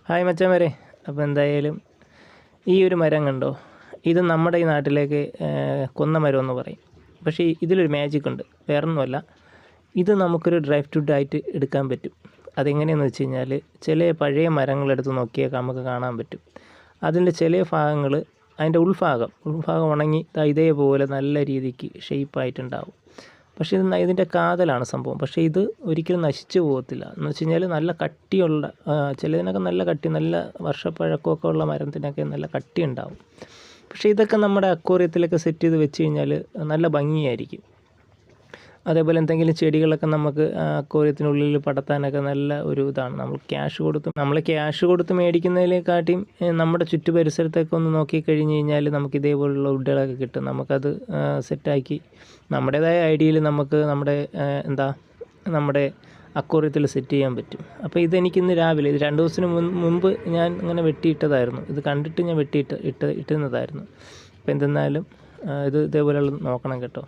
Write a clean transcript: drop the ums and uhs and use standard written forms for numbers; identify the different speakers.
Speaker 1: Hi മച്ചാന്മാരെ. അപ്പോൾ എന്തായാലും ഈ ഒരു മരം കണ്ടോ, ഇത് നമ്മുടെ ഈ നാട്ടിലേക്ക് കൊന്ന മരം എന്ന് പറയും. പക്ഷേ ഇതിലൊരു മാജിക് ഉണ്ട്. വേറൊന്നുമല്ല, ഇത് നമുക്കൊരു ഡ്രൈ ഫ്രൂട്ടായിട്ട് എടുക്കാൻ പറ്റും. അതെങ്ങനെയെന്ന് വെച്ച് കഴിഞ്ഞാൽ, ചില പഴയ മരങ്ങളെടുത്ത് നോക്കിയാൽ നമുക്ക് കാണാൻ പറ്റും. അതിൻ്റെ ചില ഭാഗങ്ങൾ, അതിൻ്റെ ഉൾഭാഗം ഉണങ്ങി ഇതേപോലെ നല്ല രീതിക്ക് ഷേപ്പായിട്ടുണ്ടാവും. പക്ഷേ ഇതിൻ്റെ കാതലാണ് സംഭവം. പക്ഷേ ഇത് ഒരിക്കലും നശിച്ചു പോകത്തില്ല. എന്ന് വെച്ച് കഴിഞ്ഞാൽ നല്ല കട്ടിയുള്ള, ചിലതിനൊക്കെ നല്ല കട്ടി, നല്ല വർഷപ്പഴക്കമൊക്കെ ഉള്ള മരത്തിനൊക്കെ നല്ല കട്ടി ഉണ്ടാവും. പക്ഷേ ഇതൊക്കെ നമ്മുടെ അക്വേറിയത്തിലൊക്കെ സെറ്റ് ചെയ്ത് വെച്ച് കഴിഞ്ഞാൽ നല്ല ഭംഗിയായിരിക്കും. അതേപോലെ എന്തെങ്കിലും ചെടികളൊക്കെ നമുക്ക് അക്വേറിയത്തിനുള്ളിൽ പടർത്താനൊക്കെ നല്ല ഒരു ഇതാണ്. നമ്മൾ ക്യാഷ് കൊടുത്ത് മേടിക്കുന്നതിനെക്കാട്ടിയും നമ്മുടെ ചുറ്റു പരിസരത്തൊക്കെ ഒന്ന് നോക്കിക്കഴിഞ്ഞ് കഴിഞ്ഞാൽ നമുക്ക് ഇതേപോലുള്ള വുഡുകളൊക്കെ കിട്ടും. നമുക്കത് സെറ്റാക്കി നമ്മുടേതായ ഐഡിയയിൽ നമുക്ക് നമ്മുടെ അക്വേറിയത്തിൽ സെറ്റ് ചെയ്യാൻ പറ്റും. അപ്പോൾ ഇതെനിക്കിന്ന് രാവിലെ, ഇത് 2 ദിവസത്തിന് മുമ്പ് ഞാൻ ഇങ്ങനെ വെട്ടിയിട്ടതായിരുന്നു. ഇത് കണ്ടിട്ട് ഞാൻ ഇട്ടിരുന്നതായിരുന്നു. അപ്പോൾ എന്തെന്നാലും ഇത് ഇതേപോലെയുള്ള നോക്കണം കേട്ടോ.